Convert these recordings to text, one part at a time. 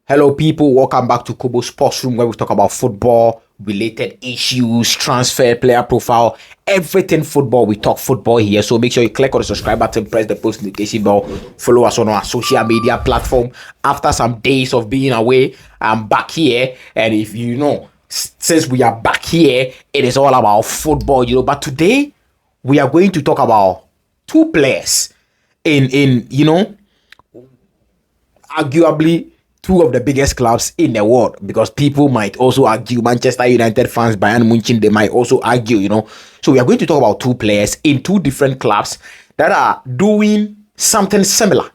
Hello, people. Welcome back to Kobo Sports Room, where we talk about football related issues, transfer, player profile, everything football. We talk football here. So make sure you click on the subscribe button, press the post notification bell, follow us on our social media platform. After some days of being away, I'm back here. And if you know, since we are back here, it is all about football, But today, we are going to talk about two players in arguably two of the biggest clubs in the world, because people might also argue, Manchester United fans, Bayern Munich, they might also argue, So we are going to talk about two players in two different clubs that are doing something similar.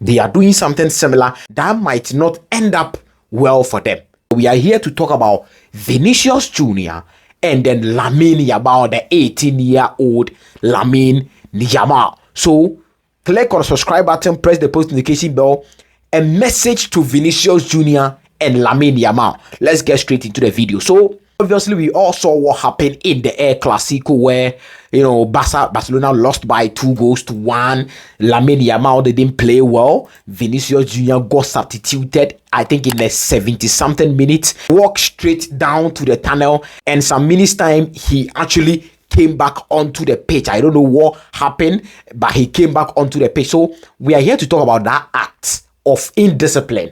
They are doing something similar that might not end up well for them. We are here to talk about Vinicius Jnr. and then Lamine Yamal, the 18-year-old Lamine Yamal. So click on the subscribe button, press the post notification bell, a message to Vinicius Jnr. and Lamine Yamal. Let's get straight into the video. So obviously we all saw what happened in the El Clasico, where Barcelona lost by 2-1. Lamine Yamal didn't play well. Vinicius Jnr. got substituted, I think in the 70-something minutes. Walked straight down to the tunnel, and some minutes time he actually came back onto the pitch. I don't know what happened, but he came back onto the pitch. So we are here to talk about that act of indiscipline,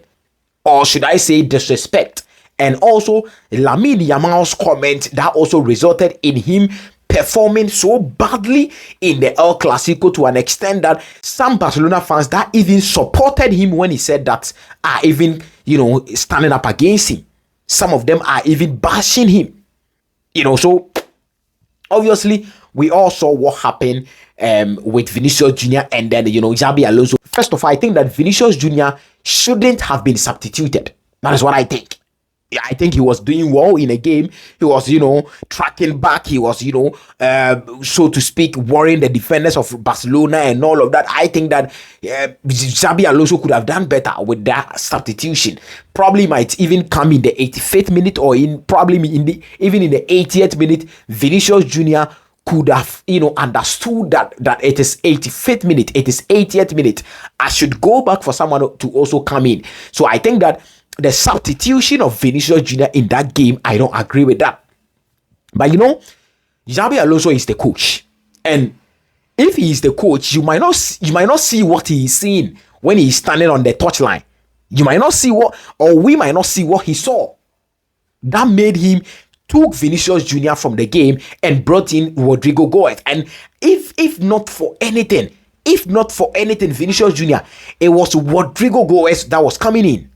or should I say disrespect, and also Lamine Yamal's comment that also resulted in him performing so badly in the El Clasico, to an extent that some Barcelona fans that even supported him when he said that are even standing up against him. Some of them are even bashing him. So obviously, we all saw what happened with Vinicius Jnr. and then, Xabi Alonso. First of all, I think that Vinicius Jnr. shouldn't have been substituted. That is what I think. Yeah, I think he was doing well in a game. He was, tracking back. He was, so to speak, worrying the defenders of Barcelona and all of that. I think that Xabi Alonso could have done better with that substitution. Probably might even come in the 85th minute, or even in the 80th minute. Vinicius Jnr. could have, understood that it is 85th minute, it is 80th minute. I should go back for someone to also come in. So I think that the substitution of Vinicius Jnr. in that game, I don't agree with that. But Xabi Alonso is the coach, and if he is the coach, you might not see what he is seeing when he is standing on the touchline. You might not see we might not see what he saw. That made him took Vinicius Jnr. from the game and brought in Rodrigo Goes. And if not for anything, Vinicius Jnr., it was Rodrigo Goes that was coming in.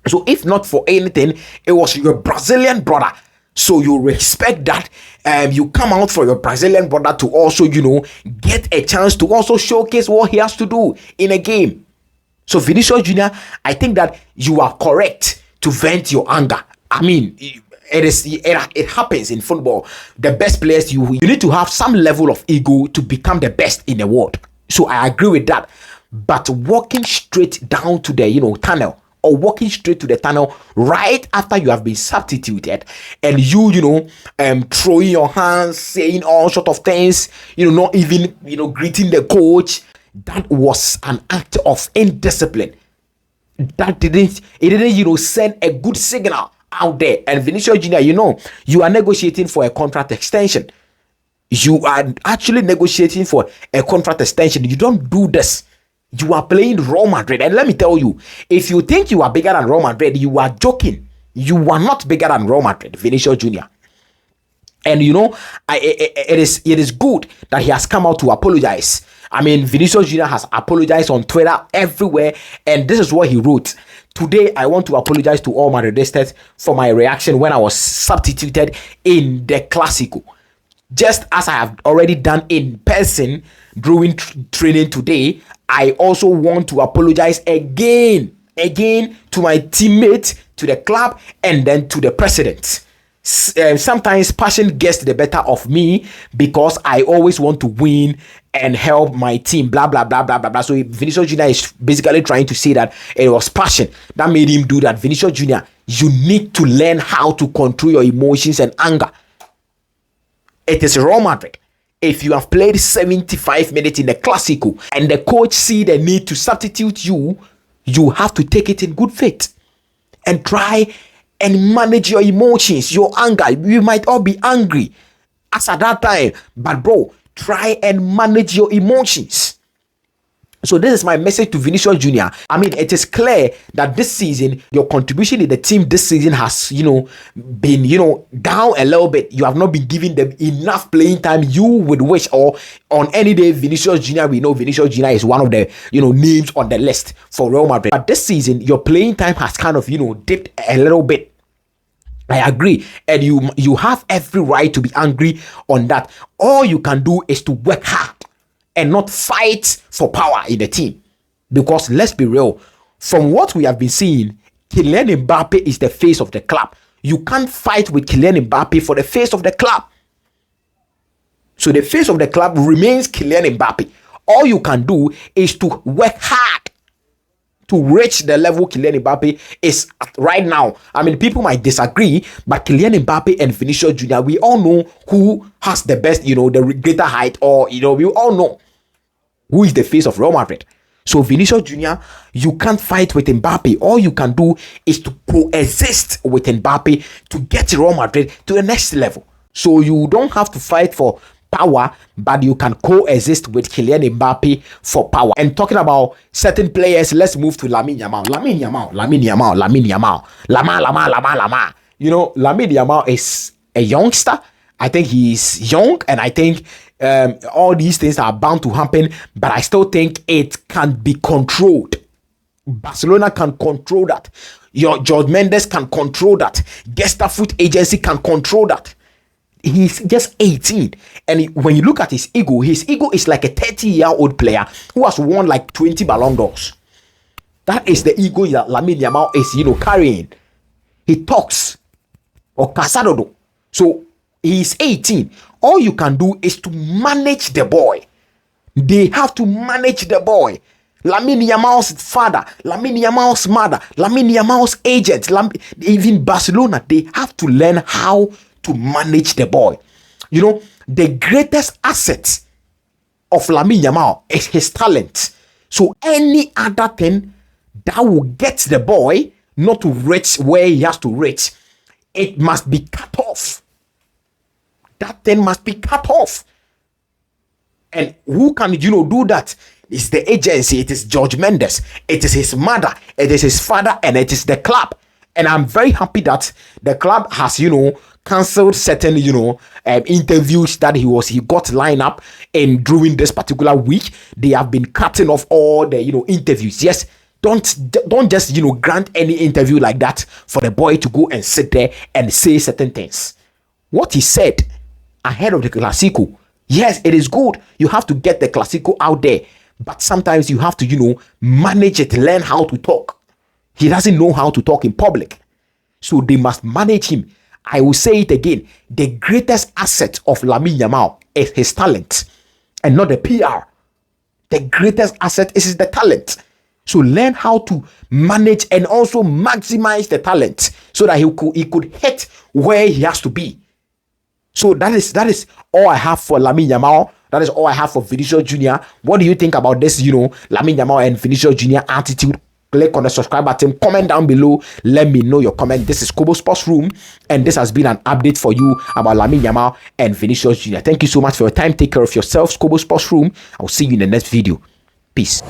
So if not for anything, it was your Brazilian brother. So you respect that. You come out for your Brazilian brother to also, get a chance to also showcase what he has to do in a game. So Vinicius Jnr., I think that you are correct to vent your anger. I mean, it happens in football. The best players, you need to have some level of ego to become the best in the world. So I agree with that. But walking straight down to the tunnel, or walking straight to the tunnel right after you have been substituted, and throwing your hands, saying all sort of things, not even greeting the coach, that was an act of indiscipline. That didn't send a good signal out there. And Vinicius Jnr., you are negotiating for a contract extension. You are actually negotiating for a contract extension. You don't do this. You are playing Real Madrid. And let me tell you, if you think you are bigger than Real Madrid, you are joking. You are not bigger than Real Madrid, Vinicius Jnr. And it is good that he has come out to apologize. I mean, Vinicius Jnr. has apologized on Twitter, everywhere, and this is what he wrote. Today, I want to apologize to all Madridistas for my reaction when I was substituted in the Clasico. Just as I have already done in person during training today, I also want to apologize again to my teammates, to the club, and then to the president. Sometimes passion gets the better of me because I always want to win and help my team, blah blah blah blah blah blah. So Vinicius Jnr. is basically trying to say that it was passion that made him do that. Vinicius Jnr., you need to learn how to control your emotions and anger. It is Real Madrid. If you have played 75 minutes in the Clasico and the coach see the need to substitute you you have to take it in good faith and try and manage your emotions, your anger. You might all be angry as at that time, but bro, try and manage your emotions. So this is my message to Vinicius Jr. I mean, it is clear that this season, your contribution in the team this season has, been, down a little bit. You have not been giving them enough playing time you would wish, or on any day, Vinicius Jr., we know Vinicius Jr. is one of the, names on the list for Real Madrid. But this season, your playing time has kind of, dipped a little bit. I agree, and you have every right to be angry on that. All you can do is to work hard and not fight for power in the team. Because let's be real, from what we have been seeing, Kylian Mbappe is the face of the club. You can't fight with Kylian Mbappe for the face of the club. So the face of the club remains Kylian Mbappe. All you can do is to work hard to reach the level Kylian Mbappe is at right now. I mean, people might disagree, but Kylian Mbappe and Vinicius Jr., we all know who has the best, the greater height, or, we all know who is the face of Real Madrid. So Vinicius Jr., you can't fight with Mbappe. All you can do is to coexist with Mbappe to get Real Madrid to the next level. So you don't have to fight for power, but you can coexist with Kylian Mbappe for power. And talking about certain players, let's move to Lamine Yamal. Lamine Yamal is a youngster. I think he's young, and I think all these things are bound to happen, but I still think it can be controlled. Barcelona can control that. Your George Mendes can control that. Gestafoot agency can control that. He's just 18, and when you look at his ego is like a 30-year-old player who has won like 20 Ballon d'Ors. That is the ego that Lamine Yamal is, carrying. He talks or casado. So he's 18. All you can do is to manage the boy. They have to manage the boy. Lamine Yamal's father, Lamine Yamal's mother, Lamine Yamal's agent, even Barcelona, they have to learn how to manage the boy. The greatest asset of Lamine Yamal is his talent. So any other thing that will get the boy not to reach where he has to reach, it must be cut off. That thing must be cut off. And who can, do that? It's the agency. It is George Mendes. It is his mother. It is his father. And it is the club. And I'm very happy that the club has, cancelled certain, interviews that he got lined up and during this particular week. They have been cutting off all the, interviews. Yes, don't just, grant any interview like that for the boy to go and sit there and say certain things. What he said ahead of the Clasico, yes, it is good. You have to get the Clasico out there, but sometimes you have to, manage it, learn how to talk. He doesn't know how to talk in public, so they must manage him. I will say it again. The greatest asset of Lamine Yamal is his talent and not the PR. The greatest asset is the talent. So learn how to manage and also maximize the talent so that he could hit where he has to be. So that is all I have for Lamine Yamal. That is all I have for Vinicius Jr. What do you think about this, Lamine Yamal and Vinicius Jr. attitude? Click on the subscribe button, comment down below, let me know your comment. This is Kobo Sports Room, and this has been an update for you about Lamine Yamal and Vinicius Jr. Thank you so much for your time. Take care of yourselves. Kobo Sports Room. I'll see you in the next video. Peace.